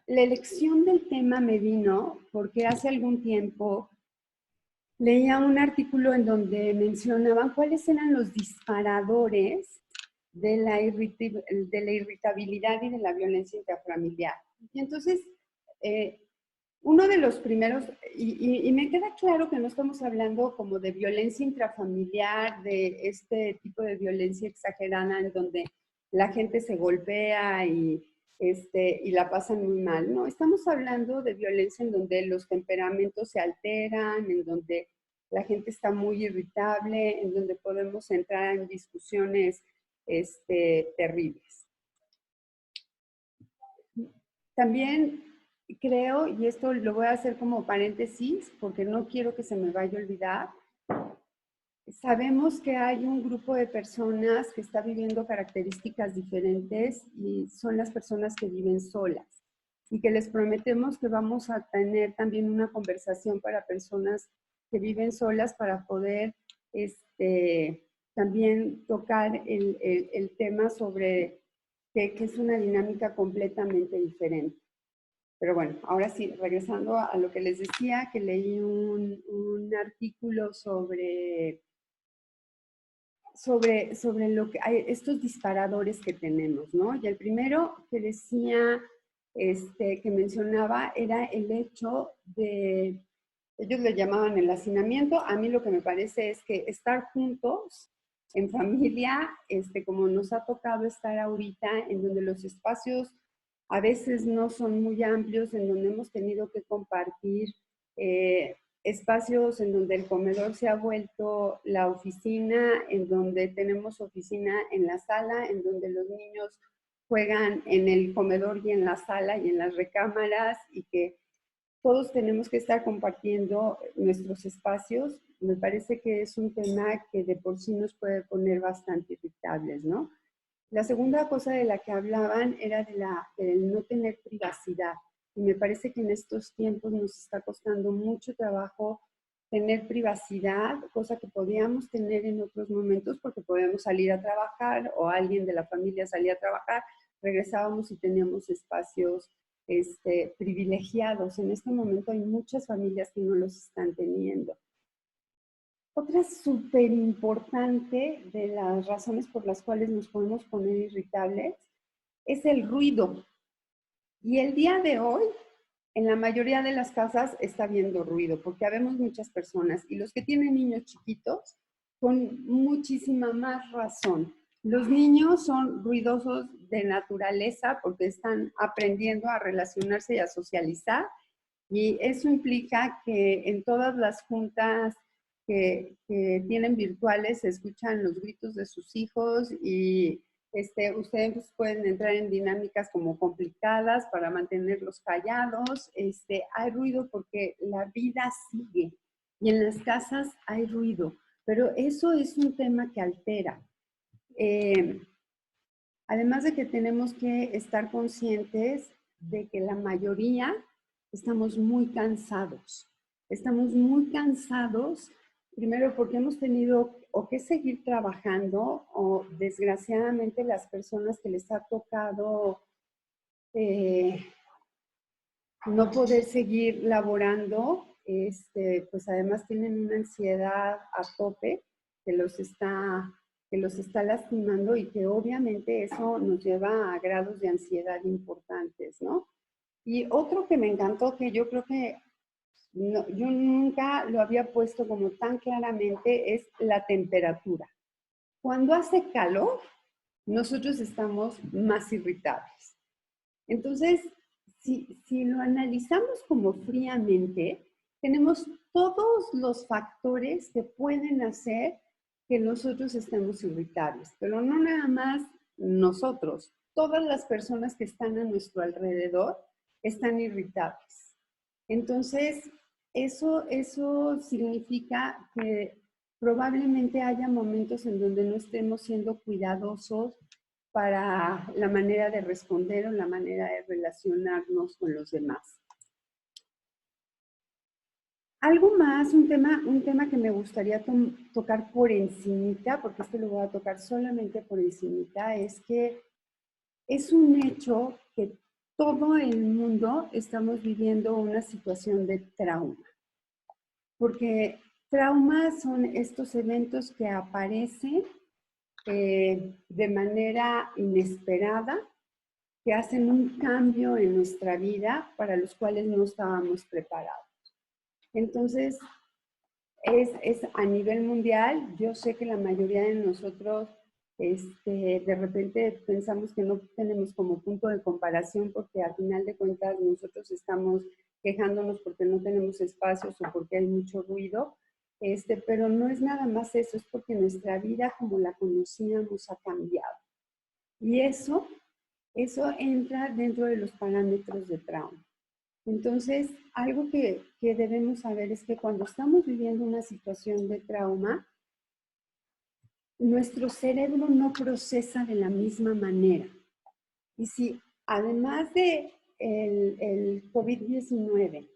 la elección del tema me vino porque hace algún tiempo leía un artículo en donde mencionaban cuáles eran los disparadores de la irritabilidad y de la violencia intrafamiliar. Y entonces, uno de los primeros, y me queda claro que no estamos hablando como de violencia intrafamiliar, de este tipo de violencia exagerada en donde la gente se golpea y la pasan muy mal. No, estamos hablando de violencia en donde los temperamentos se alteran, en donde la gente está muy irritable, en donde podemos entrar en discusiones terribles. También creo, y esto lo voy a hacer como paréntesis, porque no quiero que se me vaya a olvidar, sabemos que hay un grupo de personas que está viviendo características diferentes y son las personas que viven solas y que les prometemos que vamos a tener también una conversación para personas que viven solas para poder también tocar el tema sobre que es una dinámica completamente diferente. Pero bueno, ahora sí, regresando a lo que les decía, que leí un artículo sobre lo que hay, estos disparadores que tenemos, ¿no? Y el primero que decía, que mencionaba, era el hecho de, ellos le llamaban el hacinamiento. A mí lo que me parece es que estar juntos en familia, como nos ha tocado estar ahorita, en donde los espacios a veces no son muy amplios, en donde hemos tenido que compartir espacios en donde el comedor se ha vuelto la oficina, en donde tenemos oficina en la sala, en donde los niños juegan en el comedor y en la sala y en las recámaras, y que todos tenemos que estar compartiendo nuestros espacios. Me parece que es un tema que de por sí nos puede poner bastante irritables, ¿no? La segunda cosa de la que hablaban era del no tener privacidad. Y me parece que en estos tiempos nos está costando mucho trabajo tener privacidad, cosa que podíamos tener en otros momentos porque podíamos salir a trabajar o alguien de la familia salía a trabajar, regresábamos y teníamos espacios privilegiados. En este momento hay muchas familias que no los están teniendo. Otra súper importante de las razones por las cuales nos podemos poner irritables es el ruido. Y el día de hoy, en la mayoría de las casas está habiendo ruido, porque habemos muchas personas, y los que tienen niños chiquitos, con muchísima más razón. Los niños son ruidosos de naturaleza porque están aprendiendo a relacionarse y a socializar, y eso implica que en todas las juntas que tienen virtuales se escuchan los gritos de sus hijos y ustedes pueden entrar en dinámicas como complicadas para mantenerlos callados. Hay ruido porque la vida sigue y en las casas hay ruido, pero eso es un tema que altera. Además de que tenemos que estar conscientes de que la mayoría estamos muy cansados. Estamos muy cansados, primero porque hemos tenido o que seguir trabajando, o desgraciadamente las personas que les ha tocado no poder seguir laborando, pues además tienen una ansiedad a tope que los está lastimando, y que obviamente eso nos lleva a grados de ansiedad importantes, ¿no? Y otro que me encantó, que yo creo que yo nunca lo había puesto como tan claramente, es la temperatura. Cuando hace calor, nosotros estamos más irritables. Entonces, si lo analizamos como fríamente, tenemos todos los factores que pueden hacer que nosotros estemos irritables, pero no nada más nosotros, todas las personas que están a nuestro alrededor están irritables. Entonces, eso significa que probablemente haya momentos en donde no estemos siendo cuidadosos para la manera de responder o la manera de relacionarnos con los demás. Algo más, un tema que me gustaría tocar por encimita, porque esto lo voy a tocar solamente por encimita, es que es un hecho que todo el mundo estamos viviendo una situación de trauma, porque traumas son estos eventos que aparecen de manera inesperada, que hacen un cambio en nuestra vida para los cuales no estábamos preparados. Entonces, es a nivel mundial. Yo sé que la mayoría de nosotros de repente pensamos que no tenemos como punto de comparación porque al final de cuentas nosotros estamos quejándonos porque no tenemos espacios o porque hay mucho ruido, pero no es nada más eso, es porque nuestra vida como la conocíamos ha cambiado. Y eso entra dentro de los parámetros de trauma. Entonces, algo que debemos saber es que cuando estamos viviendo una situación de trauma, nuestro cerebro no procesa de la misma manera. Y si además de el COVID-19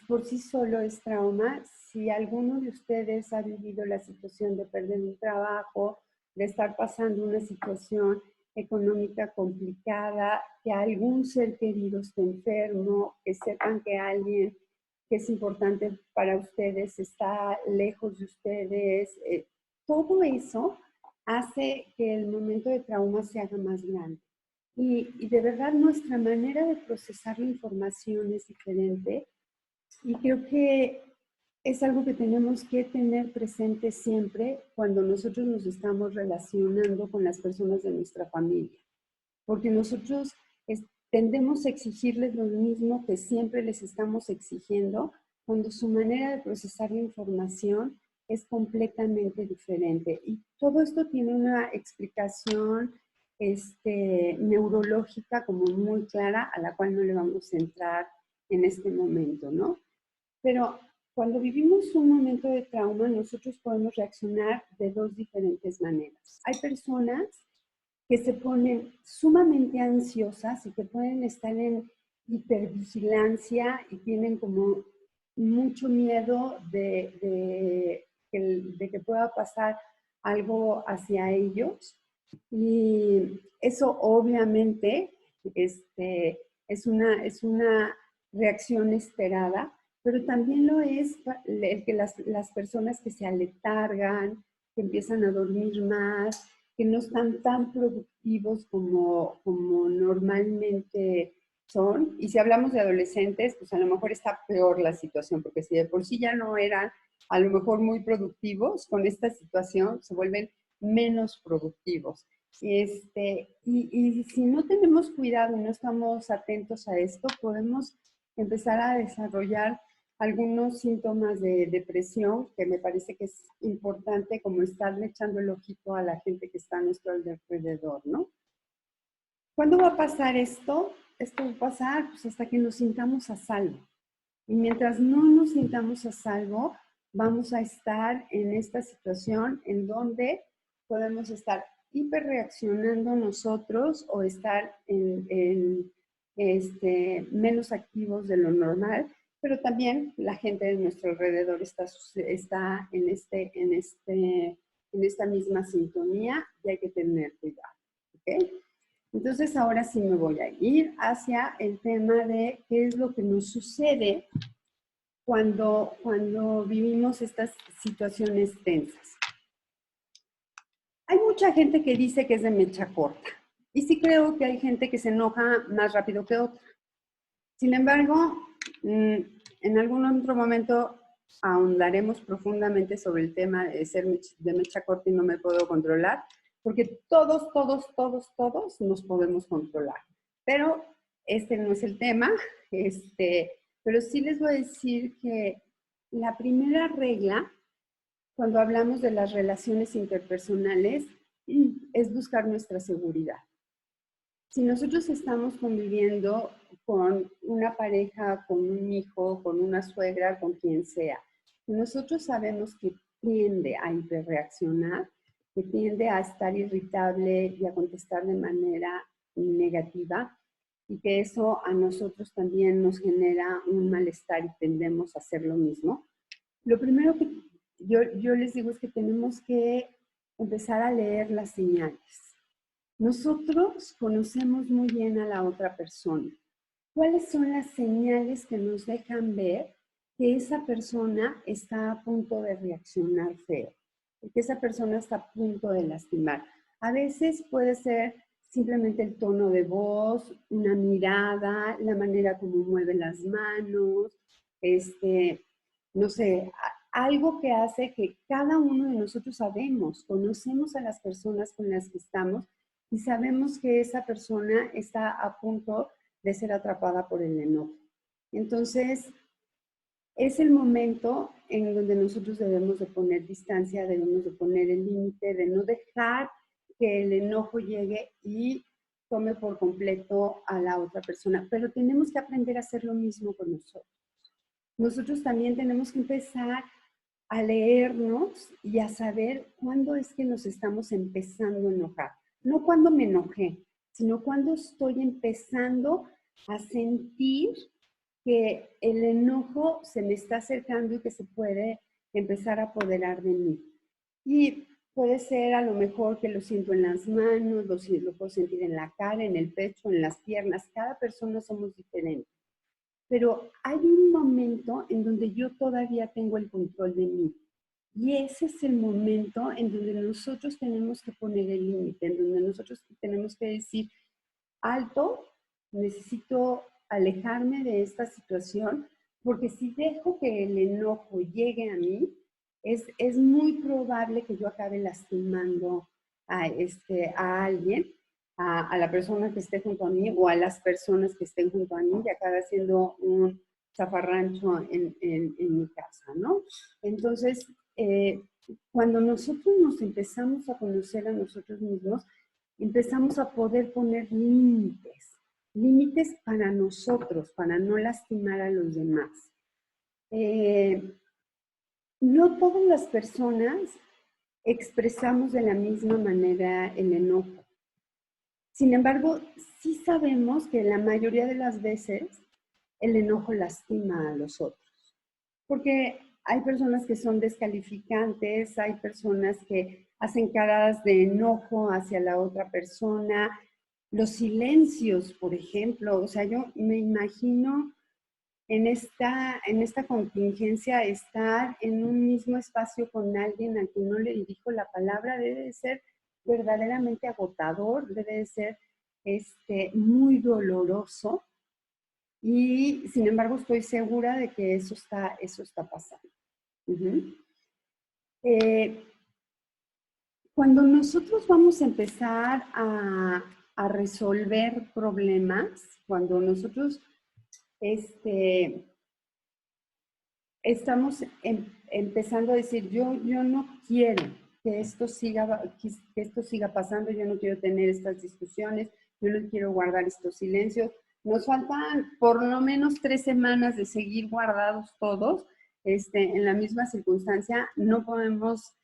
por sí solo es trauma, si alguno de ustedes ha vivido la situación de perder un trabajo, de estar pasando una situación económica complicada, que algún ser querido esté enfermo, que sepan que alguien que es importante para ustedes está lejos de ustedes, todo eso hace que el momento de trauma se haga más grande. Y de verdad nuestra manera de procesar la información es diferente y creo que es algo que tenemos que tener presente siempre cuando nosotros nos estamos relacionando con las personas de nuestra familia, porque nosotros tendemos a exigirles lo mismo que siempre les estamos exigiendo, cuando su manera de procesar la información es completamente diferente. Y todo esto tiene una explicación neurológica como muy clara, a la cual no le vamos a entrar en este momento, ¿no? Pero cuando vivimos un momento de trauma, nosotros podemos reaccionar de dos diferentes maneras. Hay personas que se ponen sumamente ansiosas y que pueden estar en hipervigilancia y tienen como mucho miedo de que pueda pasar algo hacia ellos. Y eso obviamente es una reacción esperada, pero también lo es el que las personas que se aletargan, que empiezan a dormir más, que no están tan productivos como normalmente son. Y si hablamos de adolescentes, pues a lo mejor está peor la situación, porque si de por sí ya no eran a lo mejor muy productivos, con esta situación se vuelven menos productivos. Y si no tenemos cuidado y no estamos atentos a esto, podemos empezar a desarrollar algunos síntomas de depresión, que me parece que es importante como estarle echando el ojito a la gente que está a nuestro alrededor, ¿no? ¿Cuándo va a pasar esto? Esto va a pasar pues, hasta que nos sintamos a salvo. Y mientras no nos sintamos a salvo, vamos a estar en esta situación en donde podemos estar hiperreaccionando nosotros o estar menos activos de lo normal, pero también la gente de nuestro alrededor está en esta misma sintonía y hay que tener cuidado. ¿Okay? Entonces ahora sí me voy a ir hacia el tema de qué es lo que nos sucede cuando vivimos estas situaciones tensas. Hay mucha gente que dice que es de mecha corta y sí creo que hay gente que se enoja más rápido que otra. Sin embargo, en algún otro momento ahondaremos profundamente sobre el tema de ser de mecha corta y no me puedo controlar, porque todos nos podemos controlar. Pero este no es el tema, pero sí les voy a decir que la primera regla, cuando hablamos de las relaciones interpersonales, es buscar nuestra seguridad. Si nosotros estamos conviviendo con una pareja, con un hijo, con una suegra, con quien sea, nosotros sabemos que tiende a hiperreaccionar, que tiende a estar irritable y a contestar de manera negativa, y que eso a nosotros también nos genera un malestar y tendemos a hacer lo mismo. Lo primero que yo les digo es que tenemos que empezar a leer las señales. Nosotros conocemos muy bien a la otra persona. ¿Cuáles son las señales que nos dejan ver que esa persona está a punto de reaccionar feo? Que esa persona está a punto de lastimar. A veces puede ser simplemente el tono de voz, una mirada, la manera como mueve las manos, no sé, algo que hace que cada uno de nosotros sabemos, conocemos a las personas con las que estamos y sabemos que esa persona está a punto de ser atrapada por el enojo. Entonces, es el momento en donde nosotros debemos de poner distancia, debemos de poner el límite, de no dejar que el enojo llegue y tome por completo a la otra persona. Pero tenemos que aprender a hacer lo mismo con nosotros. Nosotros también tenemos que empezar a leernos y a saber cuándo es que nos estamos empezando a enojar. No cuando me enojé, sino cuando estoy empezando a sentir que el enojo se me está acercando y que se puede empezar a apoderar de mí. Y puede ser a lo mejor que lo siento en las manos, lo puedo sentir en la cara, en el pecho, en las piernas. Cada persona somos diferentes. Pero hay un momento en donde yo todavía tengo el control de mí. Y ese es el momento en donde nosotros tenemos que poner el límite, en donde nosotros tenemos que decir, alto, necesito alejarme de esta situación, porque si dejo que el enojo llegue a mí, es muy probable que yo acabe lastimando a alguien, a la persona que esté junto a mí o a las personas que estén junto a mí y acabe siendo un zafarrancho en mi casa, ¿no? Entonces, cuando nosotros nos empezamos a conocer a nosotros mismos, empezamos a poder poner límites, límites para nosotros, para no lastimar a los demás. No todas las personas expresamos de la misma manera el enojo. Sin embargo, sí sabemos que la mayoría de las veces el enojo lastima a los otros. Porque hay personas que son descalificantes, hay personas que hacen caras de enojo hacia la otra persona. Los silencios, por ejemplo, o sea, yo me imagino en esta contingencia estar en un mismo espacio con alguien a quien no le dirijo la palabra debe de ser verdaderamente agotador, debe de ser muy doloroso y sin embargo estoy segura de que eso está pasando. Uh-huh. Cuando nosotros vamos a empezar a resolver problemas, cuando nosotros estamos empezando a decir, yo no quiero que esto siga pasando, yo no quiero tener estas discusiones, yo no quiero guardar estos silencios. Nos faltan por lo menos 3 semanas de seguir guardados todos en la misma circunstancia. No podemos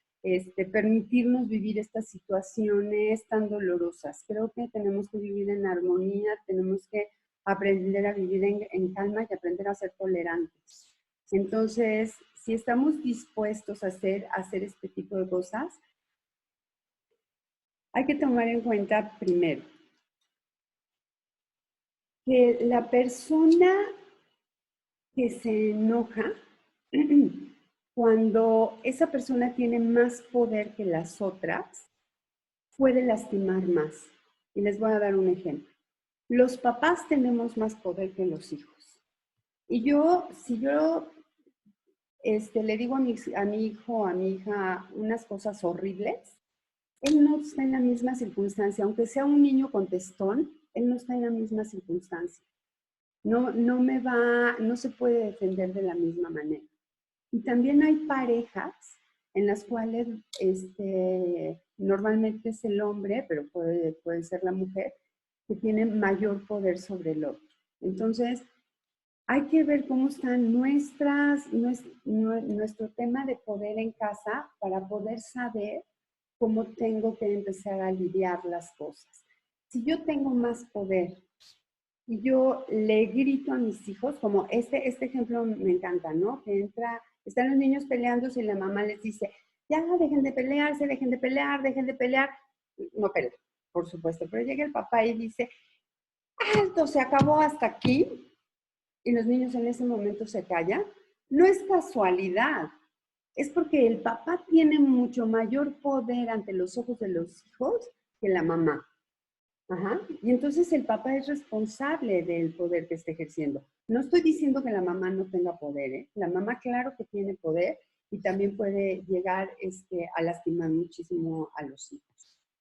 permitirnos vivir estas situaciones tan dolorosas. Creo que tenemos que vivir en armonía, tenemos que aprender a vivir en calma y aprender a ser tolerantes. Entonces, si estamos dispuestos a hacer este tipo de cosas, hay que tomar en cuenta primero que la persona que se enoja, cuando esa persona tiene más poder que las otras, puede lastimar más. Y les voy a dar un ejemplo. Los papás tenemos más poder que los hijos. Y si yo le digo a mi hijo, a mi hija, unas cosas horribles, él no está en la misma circunstancia, aunque sea un niño contestón, él no está en la misma circunstancia. No se puede defender de la misma manera. Y también hay parejas en las cuales normalmente es el hombre, pero puede ser la mujer, que tiene mayor poder sobre el otro. Entonces, hay que ver cómo están nuestro tema de poder en casa para poder saber cómo tengo que empezar a lidiar las cosas. Si yo tengo más poder y yo le grito a mis hijos, como este ejemplo me encanta, ¿no? Que están los niños peleándose y la mamá les dice, ya dejen de pelearse, dejen de pelear, no peleen. por supuesto, pero llega el papá y dice, alto, se acabó hasta aquí, y los niños en ese momento se callan, no es casualidad, es porque el papá tiene mucho mayor poder ante los ojos de los hijos que la mamá. Ajá. Y entonces el papá es responsable del poder que está ejerciendo. No estoy diciendo que la mamá no tenga poder, ¿eh? La mamá claro que tiene poder y también puede llegar a lastimar muchísimo a los hijos.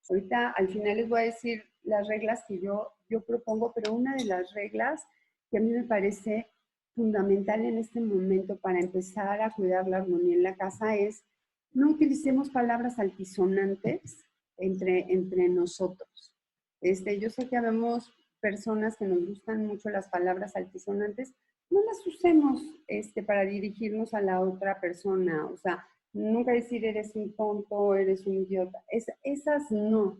Ahorita al final les voy a decir las reglas que yo propongo, pero una de las reglas que a mí me parece fundamental en este momento para empezar a cuidar la armonía en la casa es no utilicemos palabras altisonantes entre nosotros. Yo sé que habemos personas que nos gustan mucho las palabras altisonantes, no las usemos para dirigirnos a la otra persona, o sea, nunca decir eres un tonto, eres un idiota, esas no.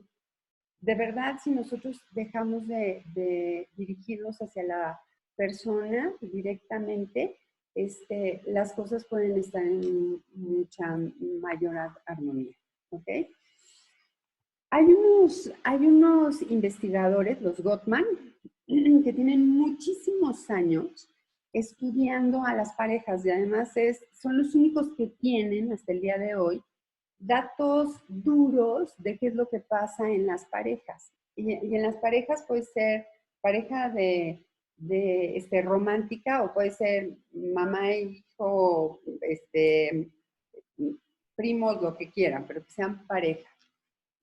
De verdad, si nosotros dejamos de dirigirnos hacia la persona directamente, las cosas pueden estar en mucha mayor armonía, ¿ok? Hay unos investigadores, los Gottman, que tienen muchísimos años estudiando a las parejas y además son los únicos que tienen hasta el día de hoy datos duros de qué es lo que pasa en las parejas. Y en las parejas puede ser pareja de romántica o puede ser mamá e hijo, primos, lo que quieran, pero que sean pareja.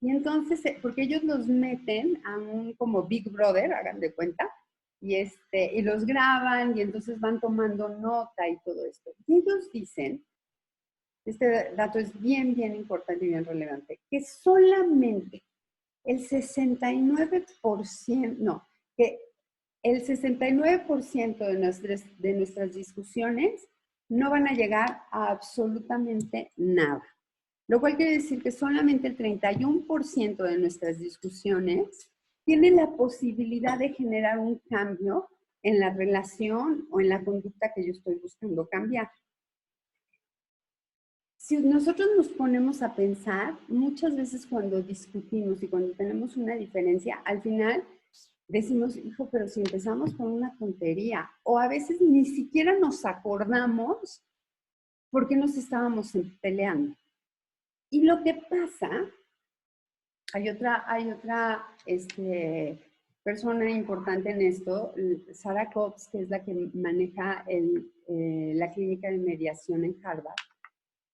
Y entonces, porque ellos los meten a un como Big Brother, hagan de cuenta, y los graban y entonces van tomando nota y todo esto. Y ellos dicen, este dato es bien, bien importante y bien relevante, que solamente el 69%, no, que el 69% de nuestras discusiones no van a llegar a absolutamente nada. Lo cual quiere decir que solamente el 31% de nuestras discusiones tienen la posibilidad de generar un cambio en la relación o en la conducta que yo estoy buscando cambiar. Si nosotros nos ponemos a pensar, muchas veces cuando discutimos y cuando tenemos una diferencia, al final decimos, hijo, pero si empezamos con una tontería, o a veces ni siquiera nos acordamos por qué nos estábamos peleando. Y lo que pasa, hay otra persona importante en esto, Sarah Cox, que es la que maneja la clínica de mediación en Harvard.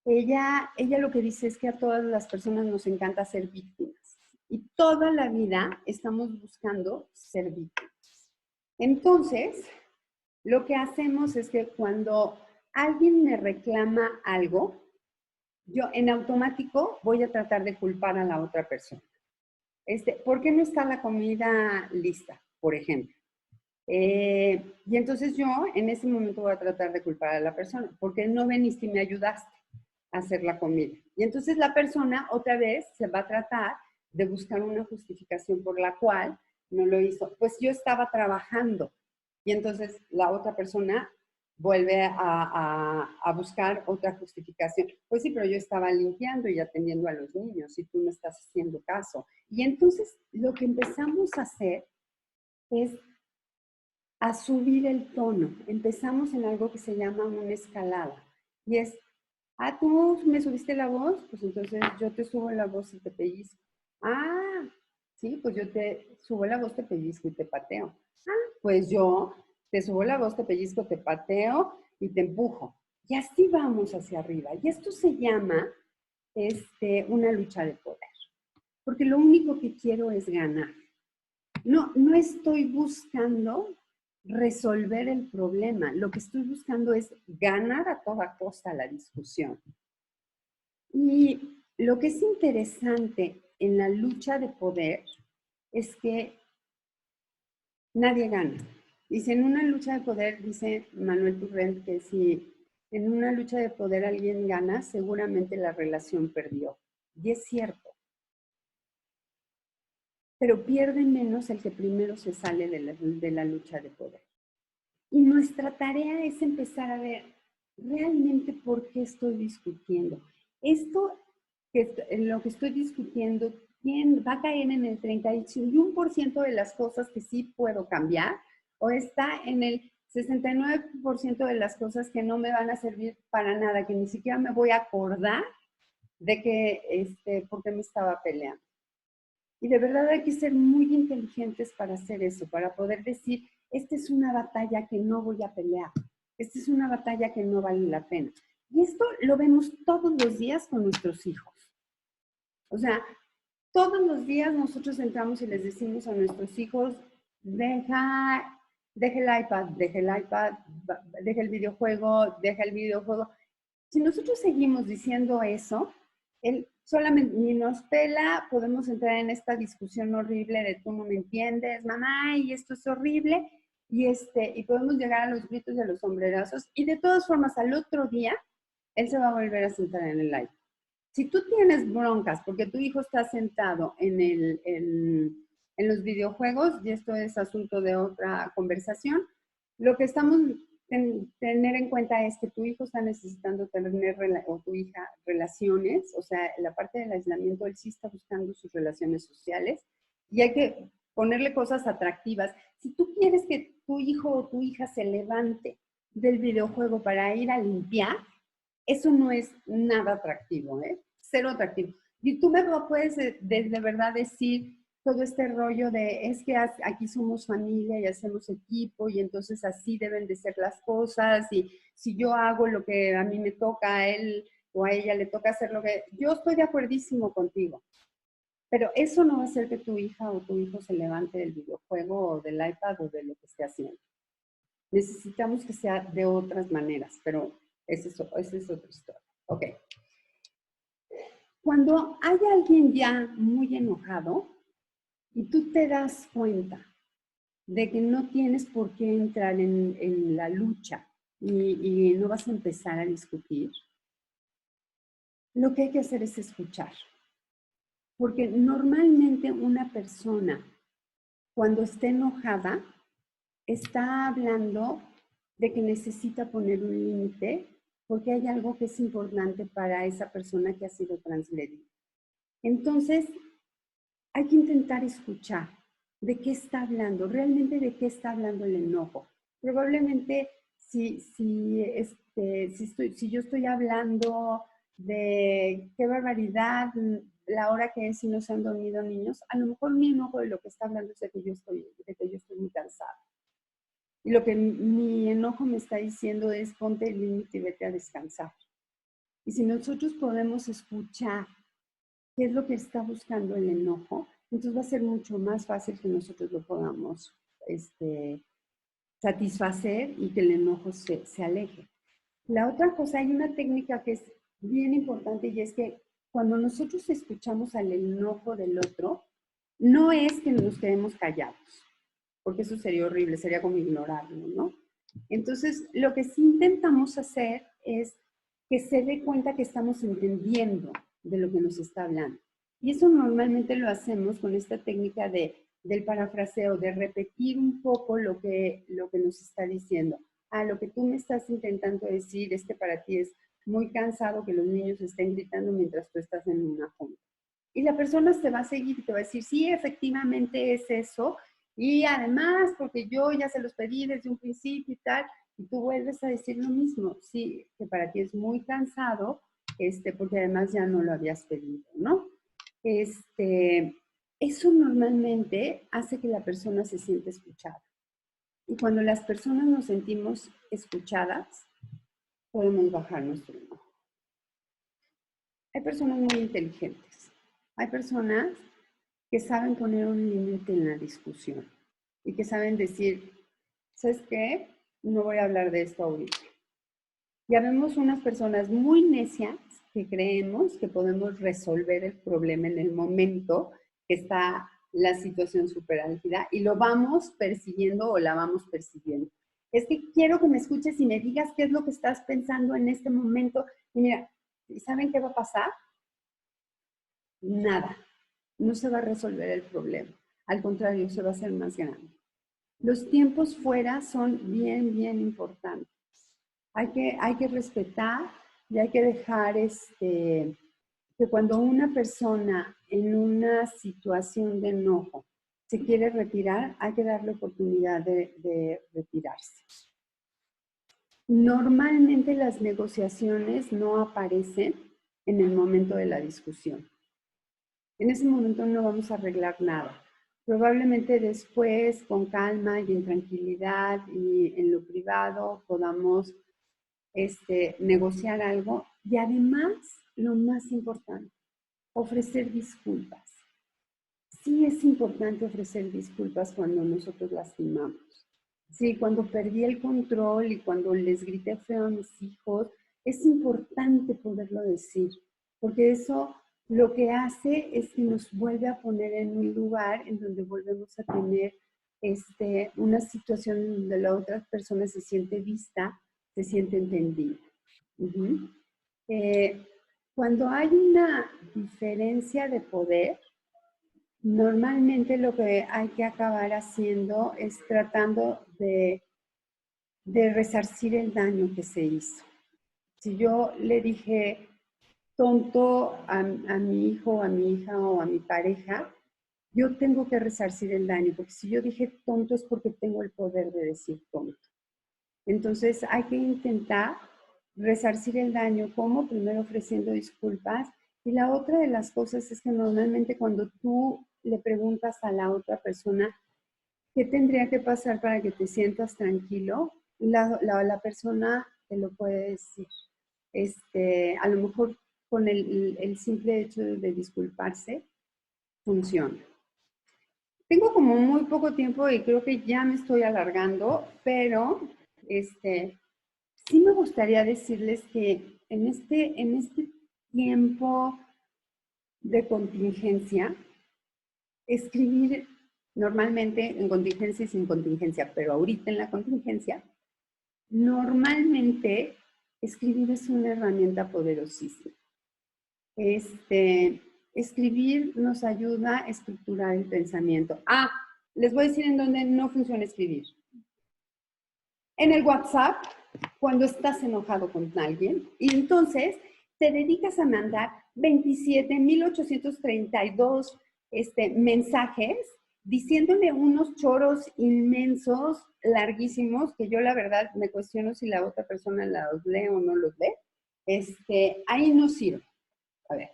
Ella lo que dice es que a todas las personas nos encanta ser víctimas. Y toda la vida estamos buscando ser víctimas. Entonces, lo que hacemos es que cuando alguien me reclama algo, yo en automático voy a tratar de culpar a la otra persona. ¿Por qué no está la comida lista, por ejemplo? Y entonces yo en ese momento voy a tratar de culpar a la persona, porque no veniste y me ayudaste a hacer la comida. Y entonces la persona otra vez se va a tratar de buscar una justificación por la cual no lo hizo. Pues yo estaba trabajando y entonces la otra persona vuelve a buscar otra justificación. Pues sí, pero yo estaba limpiando y atendiendo a los niños y tú no estás haciendo caso. Y entonces lo que empezamos a hacer es a subir el tono. Empezamos en algo que se llama una escalada. Y es, tú me subiste la voz, pues entonces yo te subo la voz y te pellizco. Sí, pues yo te subo la voz, te pellizco y te pateo. Pues yo te subo la voz, te pellizco, te pateo y te empujo. Y así vamos hacia arriba. Y esto se llama una lucha de poder. Porque lo único que quiero es ganar. No estoy buscando resolver el problema. Lo que estoy buscando es ganar a toda costa la discusión. Y lo que es interesante en la lucha de poder es que nadie gana. Dice, en una lucha de poder, dice Manuel Turrent, que si en una lucha de poder alguien gana, seguramente la relación perdió. Y es cierto. Pero pierde menos el que primero se sale de la lucha de poder. Y nuestra tarea es empezar a ver realmente por qué estoy discutiendo. Esto, lo que estoy discutiendo, ¿quién va a caer en el 31% de las cosas que sí puedo cambiar? ¿O está en el 69% de las cosas que no me van a servir para nada, que ni siquiera me voy a acordar de que, por qué me estaba peleando? Y de verdad hay que ser muy inteligentes para hacer eso, para poder decir, esta es una batalla que no voy a pelear, esta es una batalla que no vale la pena. Y esto lo vemos todos los días con nuestros hijos. O sea, todos los días nosotros entramos y les decimos a nuestros hijos, deja el iPad, deja el videojuego. Si nosotros seguimos diciendo eso, él solamente ni nos pela, podemos entrar en esta discusión horrible de tú no me entiendes, mamá, y esto es horrible, y podemos llegar a los gritos y a los sombrerazos, y de todas formas al otro día, él se va a volver a sentar en el iPad. Si tú tienes broncas porque tu hijo está sentado en los videojuegos, y esto es asunto de otra conversación, lo que estamos tener en cuenta es que tu hijo está necesitando tener, o tu hija, relaciones, o sea, la parte del aislamiento, él sí está buscando sus relaciones sociales, y hay que ponerle cosas atractivas. Si tú quieres que tu hijo o tu hija se levante del videojuego para ir a limpiar, eso no es nada atractivo, ¿eh? Cero atractivo. Y tú me puedes de verdad decir todo este rollo de es que aquí somos familia y hacemos equipo y entonces así deben de ser las cosas, y si yo hago lo que a mí me toca, a él o a ella le toca hacer lo que... Yo estoy de acuerdísimo contigo, pero eso no va a hacer que tu hija o tu hijo se levante del videojuego o del iPad o de lo que esté haciendo. Necesitamos que sea de otras maneras, pero esa es otra historia. Ok. Cuando hay alguien ya muy enojado y tú te das cuenta de que no tienes por qué entrar en la lucha y no vas a empezar a discutir, lo que hay que hacer es escuchar. Porque normalmente una persona, cuando está enojada, está hablando de que necesita poner un límite porque hay algo que es importante para esa persona que ha sido transgredida. Entonces, hay que intentar escuchar de qué está hablando, realmente de qué está hablando el enojo. Probablemente si yo estoy hablando de qué barbaridad, la hora que es y no se han dormido niños, a lo mejor mi enojo de lo que está hablando es de que yo estoy muy cansada. Y lo que mi enojo me está diciendo es ponte el límite y vete a descansar. Y si nosotros podemos escuchar qué es lo que está buscando el enojo, entonces va a ser mucho más fácil que nosotros lo podamos satisfacer y que el enojo se aleje. La otra cosa, hay una técnica que es bien importante, y es que cuando nosotros escuchamos al enojo del otro, no es que nos quedemos callados, porque eso sería horrible, sería como ignorarlo, ¿no? Entonces, lo que sí intentamos hacer es que se dé cuenta que estamos entendiendo de lo que nos está hablando. Y eso normalmente lo hacemos con esta técnica del parafraseo, de repetir un poco lo que nos está diciendo. Lo que tú me estás intentando decir es que para ti es muy cansado que los niños estén gritando mientras tú estás en una junta. Y la persona se va a seguir y te va a decir, sí, efectivamente es eso, y además, porque yo ya se los pedí desde un principio y tal, y tú vuelves a decir lo mismo, sí, que para ti es muy cansado, porque además ya no lo habías pedido, ¿no? Eso normalmente hace que la persona se sienta escuchada. Y cuando las personas nos sentimos escuchadas, podemos bajar nuestro enojo. Hay personas muy inteligentes. Hay personas que saben poner un límite en la discusión y que saben decir, ¿sabes qué? No voy a hablar de esto ahorita. Ya vemos unas personas muy necias que creemos que podemos resolver el problema en el momento que está la situación súper álgida y lo vamos persiguiendo o la vamos persiguiendo. Es que quiero que me escuches y me digas qué es lo que estás pensando en este momento. Y mira, ¿saben qué va a pasar? Nada. No se va a resolver el problema. Al contrario, se va a hacer más grande. Los tiempos fuera son bien, bien importantes. Hay que respetar y hay que dejar que cuando una persona en una situación de enojo se quiere retirar, hay que darle oportunidad de retirarse. Normalmente las negociaciones no aparecen en el momento de la discusión. En ese momento no vamos a arreglar nada. Probablemente después, con calma y en tranquilidad y en lo privado, podamos negociar algo. Y además, lo más importante, ofrecer disculpas. Sí es importante ofrecer disculpas cuando nosotros lastimamos. Sí, cuando perdí el control y cuando les grité feo a mis hijos, es importante poderlo decir, porque eso lo que hace es que nos vuelve a poner en un lugar en donde volvemos a tener una situación donde la otra persona se siente vista, se siente entendida. Uh-huh. Cuando hay una diferencia de poder, normalmente lo que hay que acabar haciendo es tratando de resarcir el daño que se hizo. Si yo le dije tonto a mi hijo, a mi hija o a mi pareja, yo tengo que resarcir el daño, porque si yo dije tonto es porque tengo el poder de decir tonto. Entonces hay que intentar resarcir el daño, como primero ofreciendo disculpas, y la otra de las cosas es que normalmente cuando tú le preguntas a la otra persona qué tendría que pasar para que te sientas tranquilo, la persona te lo puede decir. A lo mejor con el simple hecho de disculparse, funciona. Tengo como muy poco tiempo y creo que ya me estoy alargando, pero sí me gustaría decirles que en este tiempo de contingencia, escribir normalmente en contingencia y sin contingencia, pero ahorita en la contingencia, normalmente escribir es una herramienta poderosísima. Escribir nos ayuda a estructurar el pensamiento. Les voy a decir en dónde no funciona escribir. En el WhatsApp, cuando estás enojado con alguien, y entonces te dedicas a mandar 27,832 mensajes diciéndole unos choros inmensos, larguísimos, que yo la verdad me cuestiono si la otra persona los lee o no los lee. Ahí no sirve. A ver,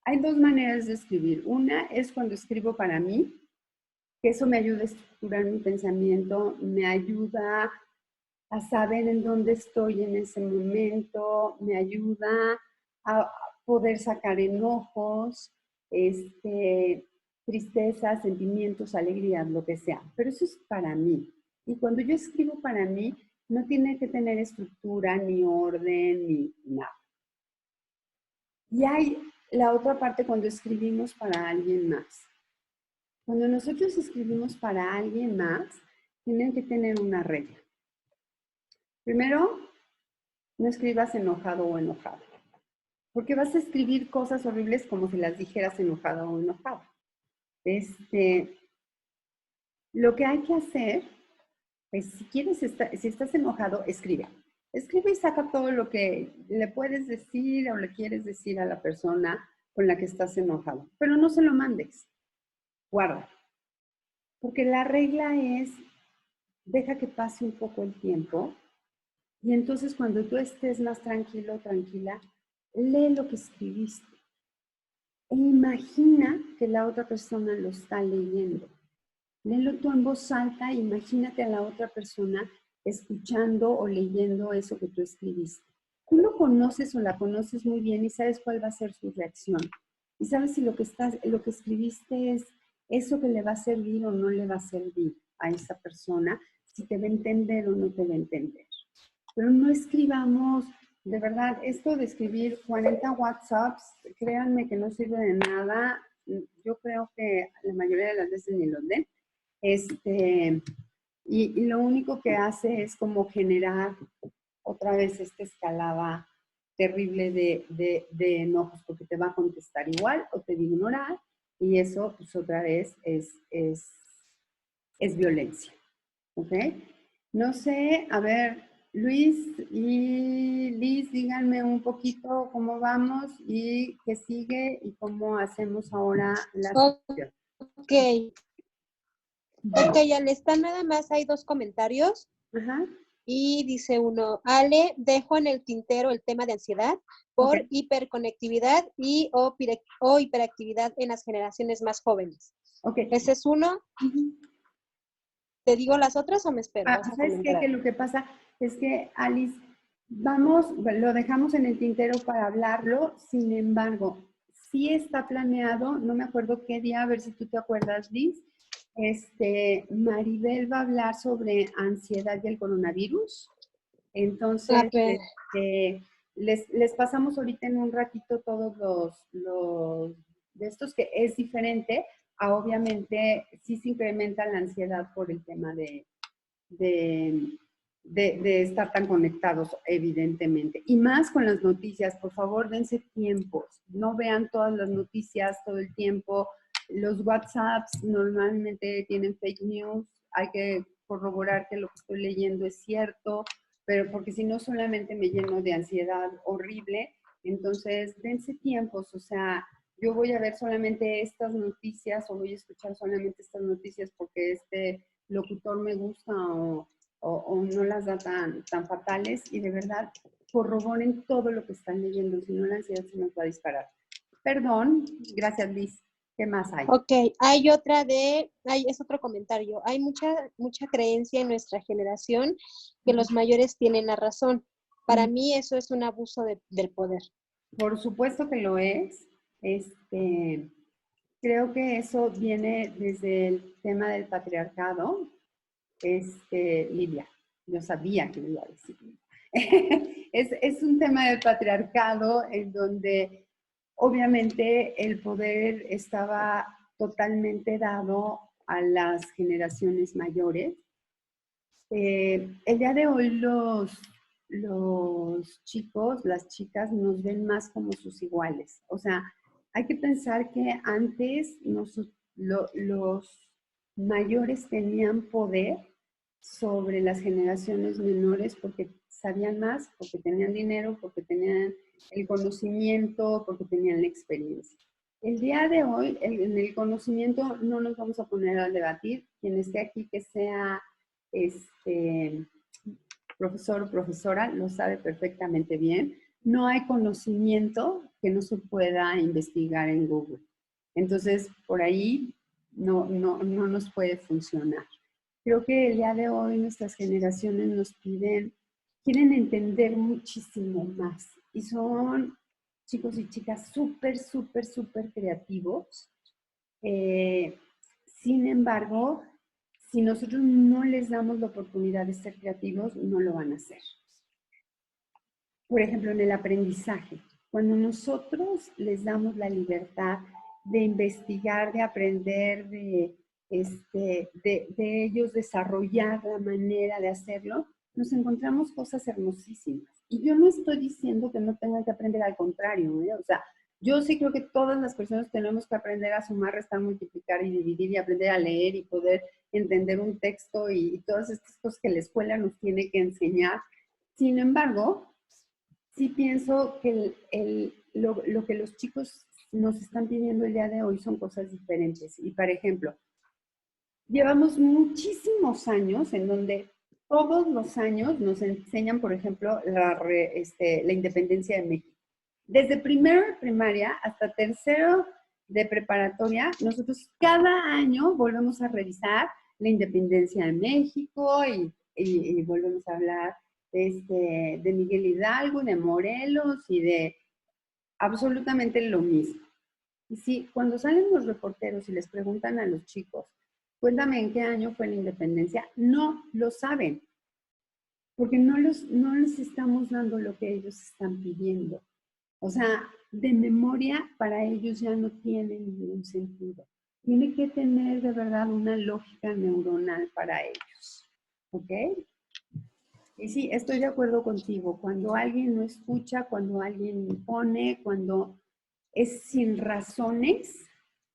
hay dos maneras de escribir. Una es cuando escribo para mí, que eso me ayuda a estructurar mi pensamiento, me ayuda a saber en dónde estoy en ese momento, me ayuda a poder sacar enojos, tristezas, sentimientos, alegrías, lo que sea. Pero eso es para mí. Y cuando yo escribo para mí, no tiene que tener estructura, ni orden, ni nada. Y hay la otra parte cuando escribimos para alguien más. Cuando nosotros escribimos para alguien más, tienen que tener una regla. Primero, no escribas enojado o enojado, porque vas a escribir cosas horribles como si las dijeras enojado o enojado. Lo que hay que hacer es, si estás enojado, escribe. Escribe y saca todo lo que le puedes decir o le quieres decir a la persona con la que estás enojado, pero no se lo mandes. Guarda. Porque la regla es, deja que pase un poco el tiempo y entonces cuando tú estés más tranquilo, tranquila, lee lo que escribiste. E imagina que la otra persona lo está leyendo. Léelo tú en voz alta, imagínate a la otra persona escuchando o leyendo eso que tú escribiste. Tú lo conoces o la conoces muy bien y sabes cuál va a ser su reacción. Y sabes si lo que escribiste es eso que le va a servir o no le va a servir a esa persona, si te va a entender o no te va a entender. Pero no escribamos, de verdad, esto de escribir 40 WhatsApps, créanme que no sirve de nada. Yo creo que la mayoría de las veces ni los leen. Y lo único que hace es como generar otra vez esta escalada terrible de enojos, porque te va a contestar igual o te va a ignorar, y eso pues otra vez es violencia. ¿Ok? No sé, a ver, Luis y Liz, díganme un poquito cómo vamos y qué sigue y cómo hacemos ahora la sesión. Ok, ok, Ale, está nada más, hay 2 comentarios. Ajá. Y dice uno, Ale, dejo en el tintero el tema de ansiedad por Ok. hiperconectividad o hiperactividad en las generaciones más jóvenes. Ok. Ese es uno. ¿Te digo las otras o me espero? Ah, Vas a ¿sabes qué? comentar. Que lo que pasa es que, Alice, lo dejamos en el tintero para hablarlo, sin embargo, sí está planeado, no me acuerdo qué día, a ver si tú te acuerdas, Liz, Maribel va a hablar sobre ansiedad y el coronavirus. A Entonces, ver, les pasamos ahorita en un ratito todos los de estos, que es diferente a, obviamente, sí se incrementa la ansiedad por el tema de, de estar tan conectados, evidentemente. Y más con las noticias, por favor, dense tiempos, no vean todas las noticias todo el tiempo. Los WhatsApps normalmente tienen fake news, hay que corroborar que lo que estoy leyendo es cierto, pero porque si no solamente me lleno de ansiedad horrible. Entonces, dense tiempos, o sea, yo voy a ver solamente estas noticias o voy a escuchar solamente estas noticias porque locutor me gusta o no las da tan fatales, y de verdad corroboren todo lo que están leyendo, si no la ansiedad se nos va a disparar. Perdón, gracias Liz. ¿Qué más hay? ok, es otro comentario. Hay mucha creencia en nuestra generación que los mayores tienen la razón. Para mí eso es un abuso del poder. Por supuesto que lo es. Creo que eso viene desde el tema del patriarcado. Lidia, yo sabía que lo iba a decir. Es un tema del patriarcado en donde obviamente el poder estaba totalmente dado a las generaciones mayores. El día de hoy los chicos, las chicas nos ven más como sus iguales. O sea, hay que pensar que antes los mayores tenían poder sobre las generaciones menores porque sabían más, porque tenían dinero, porque tenían el conocimiento, porque tenían la experiencia. El día de hoy, en el conocimiento no nos vamos a poner a debatir. Quien esté aquí que sea profesor o profesora lo sabe perfectamente bien. No hay conocimiento que no se pueda investigar en Google. Entonces, por ahí no nos puede funcionar. Creo que el día de hoy nuestras generaciones quieren entender muchísimo más, y son chicos y chicas súper creativos. Sin embargo, si nosotros no les damos la oportunidad de ser creativos, no lo van a hacer. Por ejemplo, en el aprendizaje, cuando nosotros les damos la libertad de investigar, de aprender, de ellos desarrollar la manera de hacerlo, nos encontramos cosas hermosísimas. Y yo no estoy diciendo que no tengan que aprender, al contrario, ¿eh? O sea, yo sí creo que todas las personas tenemos que aprender a sumar, restar, multiplicar y dividir, y aprender a leer y poder entender un texto y todas estas cosas que la escuela nos tiene que enseñar. Sin embargo, sí pienso que lo que los chicos nos están pidiendo el día de hoy son cosas diferentes. Y, por ejemplo, llevamos muchísimos años en donde todos los años nos enseñan, por ejemplo, la independencia de México. Desde primero de primaria hasta tercero de preparatoria, nosotros cada año volvemos a revisar la independencia de México y volvemos a hablar de Miguel Hidalgo, de Morelos y de absolutamente lo mismo. Y sí, cuando salen los reporteros y les preguntan a los chicos, cuéntame en qué año fue la independencia, no lo saben, porque no les estamos dando lo que ellos están pidiendo. O sea, de memoria para ellos ya no tiene ningún sentido. Tiene que tener de verdad una lógica neuronal para ellos. ¿Ok? Y sí, estoy de acuerdo contigo. Cuando alguien no escucha, cuando alguien impone, cuando es sin razones,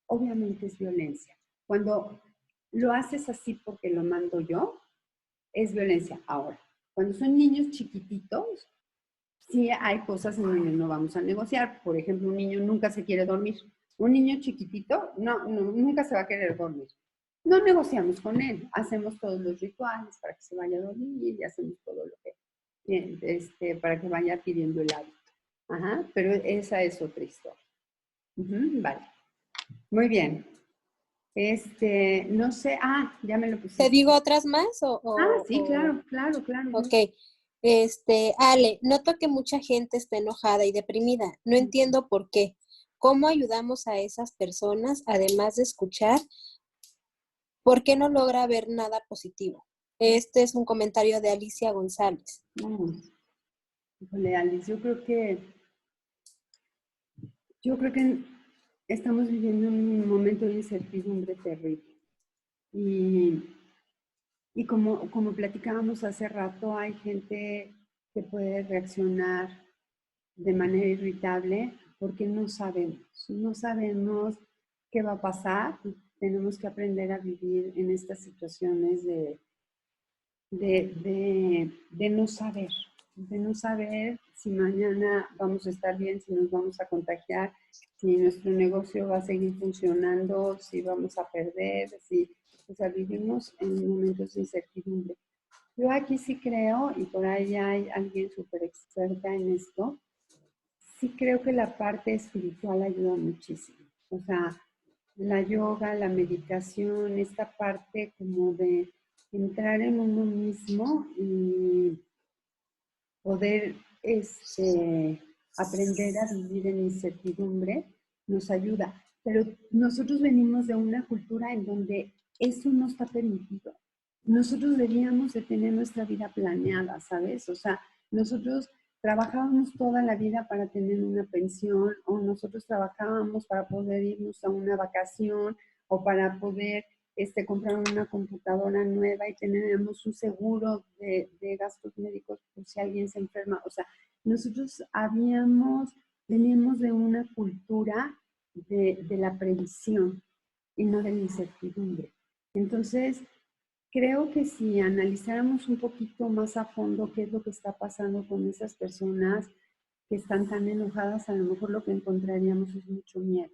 obviamente es violencia. Cuando lo haces así porque lo mando yo, es violencia. Ahora, Cuando son niños chiquititos, sí hay cosas en donde no vamos a negociar. Por ejemplo, un niño nunca se quiere dormir. Un niño chiquitito nunca se va a querer dormir. No negociamos con él, hacemos todos los rituales para que se vaya a dormir y hacemos todo lo que, para que vaya adquiriendo el hábito. Ajá, pero esa es otra historia. Vale, muy bien. No sé, ya me lo pusiste. ¿Te digo otras más? Sí, claro. Ok. Ale, noto que mucha gente está enojada y deprimida. No entiendo por qué. ¿Cómo ayudamos a esas personas, además de escuchar? ¿Por qué no logra ver nada positivo? Este es un comentario de Alicia González. Híjole, Alice, yo creo que estamos viviendo un momento de incertidumbre terrible. Y como platicábamos hace rato, hay gente que puede reaccionar de manera irritable porque no sabemos qué va a pasar. Tenemos que aprender a vivir en estas situaciones de no saber si mañana vamos a estar bien, si nos vamos a contagiar, si nuestro negocio va a seguir funcionando, si vamos a perder, o sea, vivimos en momentos de incertidumbre. Yo aquí sí creo, y por ahí hay alguien súper experta en esto, sí creo que la parte espiritual ayuda muchísimo. O sea, la yoga, la meditación, esta parte como de entrar en uno mismo y poder aprender a vivir en incertidumbre nos ayuda. Pero nosotros venimos de una cultura en donde eso no está permitido. Nosotros deberíamos de tener nuestra vida planeada, ¿sabes? O sea, nosotros trabajábamos toda la vida para tener una pensión, o nosotros trabajábamos para poder irnos a una vacación, o para poder comprar una computadora nueva y tenemos un seguro de gastos médicos por si alguien se enferma. O sea, nosotros veníamos de una cultura de la previsión y no de la incertidumbre. Entonces, creo que si analizáramos un poquito más a fondo qué es lo que está pasando con esas personas que están tan enojadas, a lo mejor lo que encontraríamos es mucho miedo.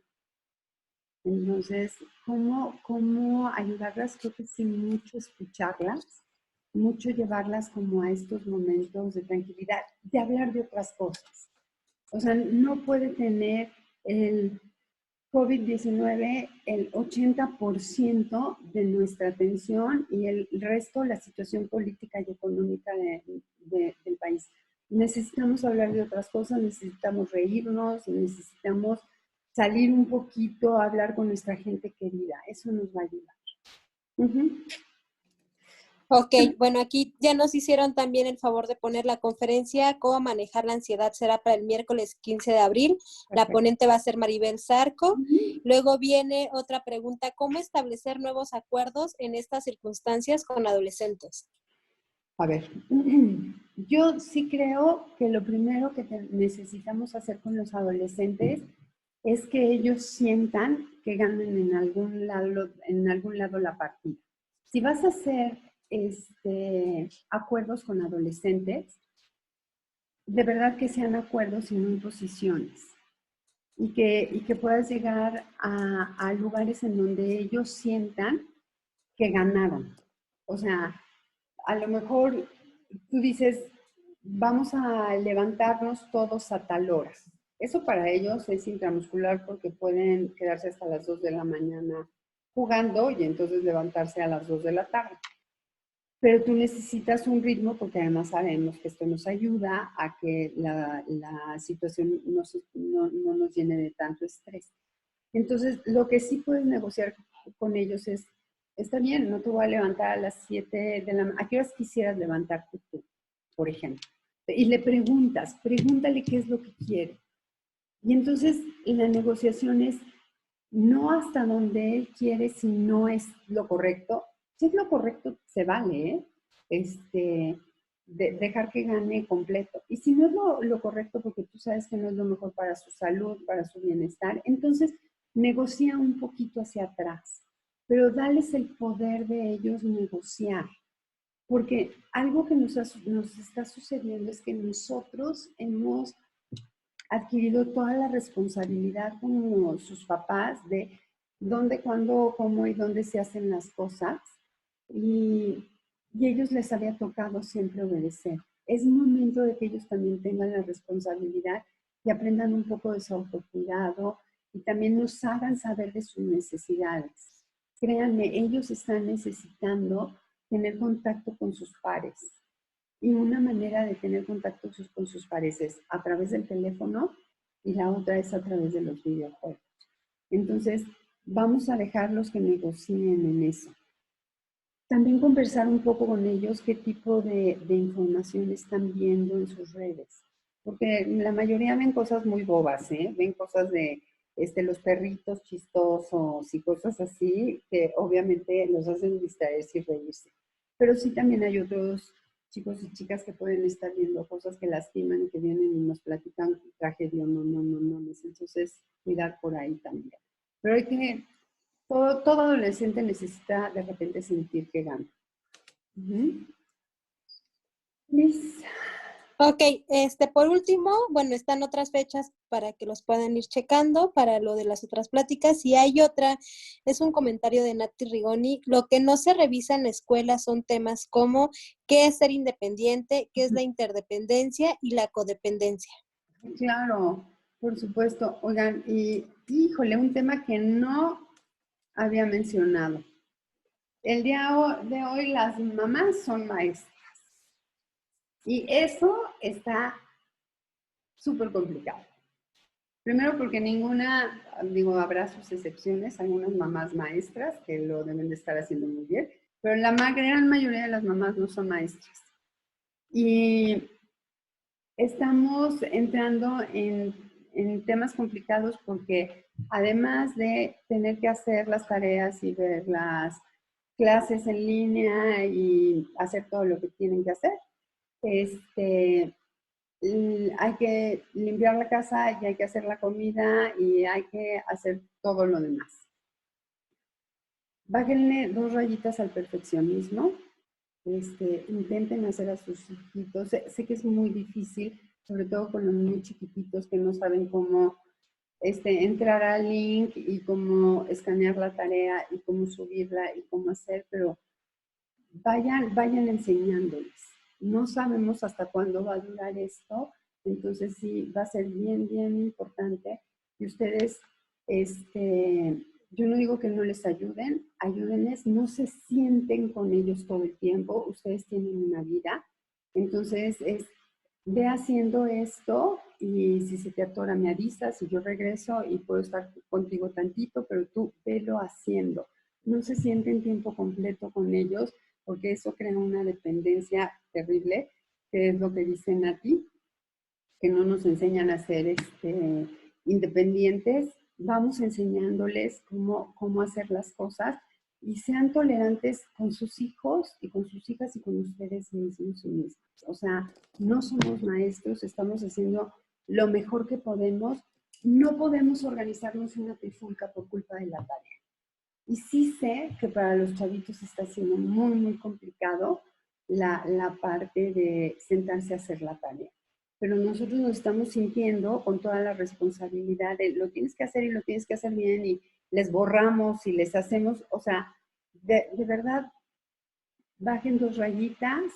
Entonces, ¿cómo ayudarlas? Creo que sí, mucho escucharlas, mucho llevarlas como a estos momentos de tranquilidad, de hablar de otras cosas. O sea, no puede tener el COVID-19 el 80% de nuestra atención y el resto la situación política y económica del país. Necesitamos hablar de otras cosas, necesitamos reírnos, necesitamos salir un poquito a hablar con nuestra gente querida. Eso nos va a ayudar. Ok, bueno, aquí ya nos hicieron también el favor de poner la conferencia Cómo manejar la ansiedad, será para el miércoles 15 de abril. Perfecto. La ponente va a ser Maribel Zarco. Luego viene otra pregunta, ¿cómo establecer nuevos acuerdos en estas circunstancias con adolescentes? A ver, yo sí creo que lo primero que necesitamos hacer con los adolescentes es que ellos sientan que ganan en algún lado la partida. Si vas a hacer acuerdos con adolescentes, de verdad que sean acuerdos y no imposiciones. Y que puedas llegar a lugares en donde ellos sientan que ganaron. O sea, a lo mejor tú dices, vamos a levantarnos todos a tal hora. Eso para ellos es intramuscular porque pueden quedarse hasta las 2 de la mañana jugando y entonces levantarse a las 2 de la tarde. Pero tú necesitas un ritmo porque además sabemos que esto nos ayuda a que la situación no nos llene de tanto estrés. Entonces, lo que sí puedes negociar con ellos es, está bien, no te voy a levantar a las 7 de la mañana. ¿A qué horas quisieras levantarte tú, por ejemplo? Y le pregúntale qué es lo que quiere. Y entonces la negociación es no hasta donde él quiere si no es lo correcto. Si es lo correcto, se vale, dejar que gane completo. Y si no es lo correcto porque tú sabes que no es lo mejor para su salud, para su bienestar, entonces negocia un poquito hacia atrás, pero dales el poder de ellos negociar. porque algo que nos está sucediendo es que nosotros hemos adquirido toda la responsabilidad como sus papás de dónde, cuándo, cómo y dónde se hacen las cosas. Y a ellos les había tocado siempre obedecer. Es momento de que ellos también tengan la responsabilidad y aprendan un poco de su autocuidado y también nos hagan saber de sus necesidades. Créanme, ellos están necesitando tener contacto con sus pares. Y una manera de tener contacto con sus pares es a través del teléfono y la otra es a través de los videojuegos. Entonces, vamos a dejarlos que negocien en eso. También conversar un poco con ellos qué tipo de información están viendo en sus redes. Porque la mayoría ven cosas muy bobas, ¿eh? Ven cosas de los perritos chistosos y cosas así que obviamente los hacen distraerse y reírse. Pero sí también hay otros chicos y chicas que pueden estar viendo cosas que lastiman y que vienen y nos platican tragedia, no. Entonces, cuidar por ahí también. Pero hay que todo adolescente necesita de repente sentir que gana. Liz. Ok, por último, bueno, están otras fechas para que los puedan ir checando para lo de las otras pláticas. Y hay otra, es un comentario de Nati Rigoni. Lo que no se revisa en la escuela son temas como qué es ser independiente, qué es la interdependencia y la codependencia. Claro, por supuesto. Oigan, y híjole, un tema que no había mencionado. El día de hoy las mamás son maestras. Y eso está súper complicado. Primero porque ninguna, digo, habrá sus excepciones, algunas mamás maestras que lo deben de estar haciendo muy bien, pero la gran mayoría de las mamás no son maestras. Y estamos entrando en temas complicados porque además de tener que hacer las tareas y ver las clases en línea y hacer todo lo que tienen que hacer, hay que limpiar la casa y hay que hacer la comida y hay que hacer todo lo demás. Bájenle 2 rayitas al perfeccionismo. Intenten hacer a sus hijitos. Sé que es muy difícil, sobre todo con los muy chiquititos que no saben cómo entrar al link y cómo escanear la tarea y cómo subirla y cómo hacer, pero vayan enseñándoles. No sabemos hasta cuándo va a durar esto, entonces sí va a ser bien, bien importante que ustedes, yo no digo que no les ayuden, ayúdenles, no se sienten con ellos todo el tiempo, ustedes tienen una vida, entonces ve haciendo esto y si se te atora me avisas y yo regreso y puedo estar contigo tantito, pero tú velo haciendo. No se sienten tiempo completo con ellos porque eso crea una dependencia terrible, que es lo que dice Nati, que no nos enseñan a ser independientes. Vamos enseñándoles cómo hacer las cosas y sean tolerantes con sus hijos y con sus hijas y con ustedes mismos y mismas. O sea, no somos maestros, estamos haciendo lo mejor que podemos. No podemos organizarnos una trifulca por culpa de la tarea. Y sí sé que para los chavitos está siendo muy, muy complicado la parte de sentarse a hacer la tarea. Pero nosotros nos estamos sintiendo con toda la responsabilidad de lo tienes que hacer y lo tienes que hacer bien y les borramos y les hacemos, o sea, de verdad, bajen 2 rayitas,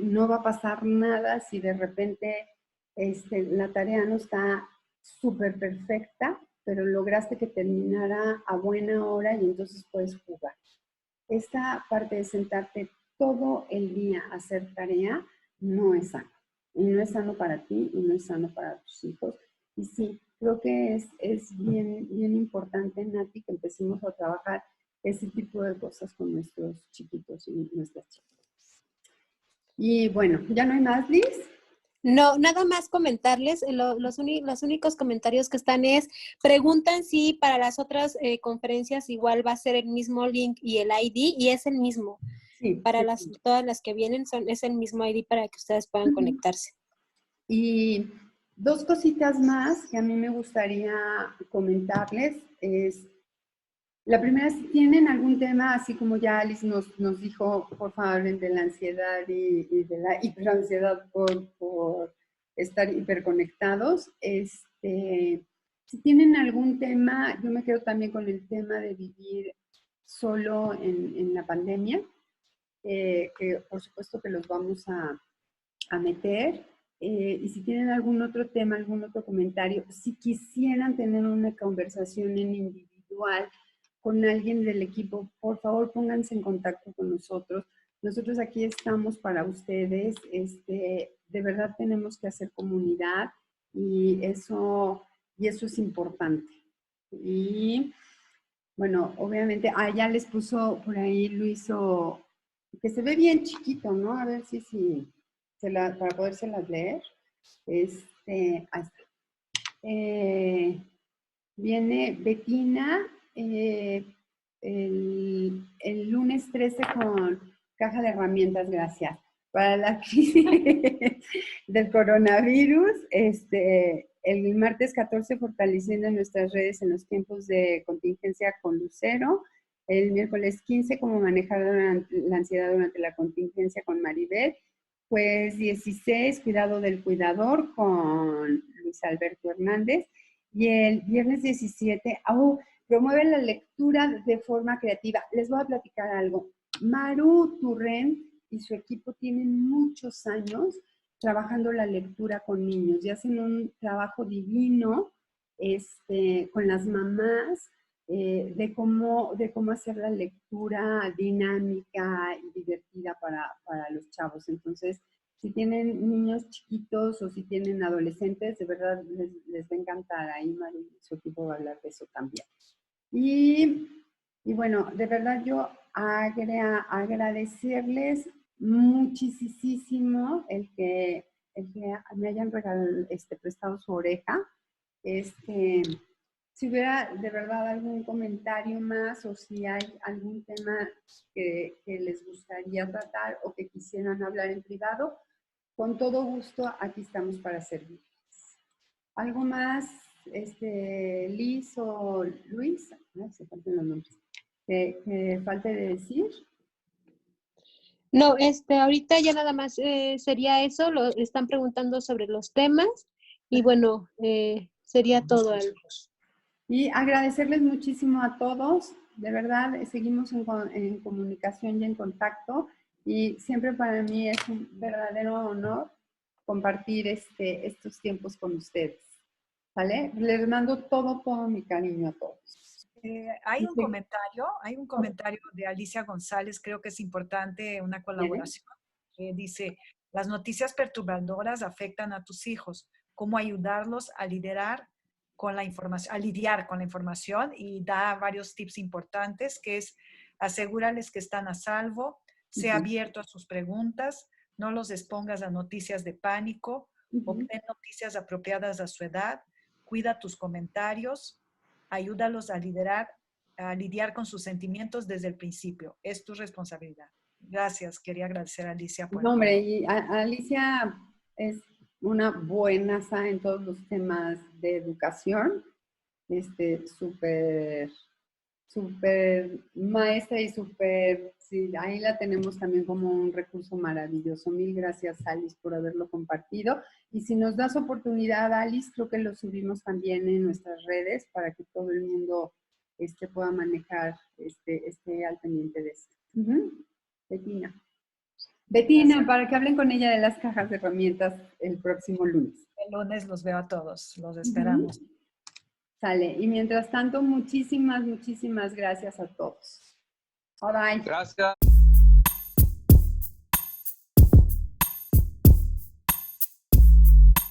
no va a pasar nada si de repente la tarea no está súper perfecta, pero lograste que terminara a buena hora y entonces puedes jugar. Esta parte de sentarte todo el día a hacer tarea no es sano. Y no es sano para ti y no es sano para tus hijos. Y sí, creo que es bien, bien importante, Nati, que empecemos a trabajar ese tipo de cosas con nuestros chiquitos y nuestras chicas. Y bueno, ¿ya no hay más, Liz? No, nada más comentarles, los únicos comentarios que están preguntan si para las otras conferencias igual va a ser el mismo link y el ID, y es el mismo. Sí. Para todas las que vienen es el mismo ID para que ustedes puedan conectarse. Y 2 cositas más que a mí me gustaría comentarles es, La primera, si tienen algún tema, así como ya Alice nos dijo, por favor, hablen de la ansiedad y de la hiperansiedad por estar hiperconectados. Si tienen algún tema, yo me quedo también con el tema de vivir solo en la pandemia, que por supuesto que los vamos a meter. Y si tienen algún otro tema, algún otro comentario, si quisieran tener una conversación en individual con alguien del equipo, por favor pónganse en contacto con nosotros. Nosotros aquí estamos para ustedes. De verdad tenemos que hacer comunidad y eso es importante. Y bueno, obviamente, ya les puso por ahí Luis, que se ve bien chiquito, ¿no? A ver si para podérselas leer. Ahí está. Viene Betina el lunes 13 con caja de herramientas, gracias. Para la crisis del coronavirus, el martes 14 fortaleciendo nuestras redes en los tiempos de contingencia con Lucero. El miércoles 15 cómo manejar la ansiedad durante la contingencia con Maribel. Pues 16, cuidado del cuidador con Luis Alberto Hernández. Y el viernes 17, promueve la lectura de forma creativa. Les voy a platicar algo. Maru Turrent y su equipo tienen muchos años trabajando la lectura con niños y hacen un trabajo divino con las mamás de cómo hacer la lectura dinámica y divertida para los chavos. Entonces, si tienen niños chiquitos o si tienen adolescentes, de verdad les va a encantar. Ahí Maru y su equipo va a hablar de eso también. Y bueno, de verdad yo agradecerles muchísimo el que me hayan regalado, prestado su oreja. Si hubiera de verdad algún comentario más o si hay algún tema que les gustaría tratar o que quisieran hablar en privado, con todo gusto aquí estamos para servirles. ¿Algo más, Liz o Luis? Se faltan los nombres. ¿Que falte de decir? No, ahorita ya nada más sería eso, están preguntando sobre los temas y bueno, sería todo. Y agradecerles muchísimo a todos, de verdad, seguimos en comunicación y en contacto y siempre para mí es un verdadero honor compartir estos tiempos con ustedes, ¿vale? Les mando todo mi cariño a todos. Hay un comentario de Alicia González, creo que es importante una colaboración. Dice, las noticias perturbadoras afectan a tus hijos. ¿Cómo ayudarlos a lidiar con la información? Y da varios tips importantes, que es asegúrales que están a salvo, sea abierto a sus preguntas, no los expongas a noticias de pánico, obtén noticias apropiadas a su edad, cuida tus comentarios, ayúdalos a lidiar con sus sentimientos desde el principio. Es tu responsabilidad. Gracias. Quería agradecer a Alicia por... No, hombre, y Alicia es una buenaza en todos los temas de educación. Súper maestra y sí, ahí la tenemos también como un recurso maravilloso. Mil gracias, Alice, por haberlo compartido. Y si nos das oportunidad, Alice, creo que lo subimos también en nuestras redes para que todo el mundo pueda manejar, al pendiente de esto. Betina, para que hablen con ella de las cajas de herramientas el próximo lunes. El lunes los veo a todos, los esperamos. Sale. Y mientras tanto, muchísimas gracias a todos. Bye bye. Gracias.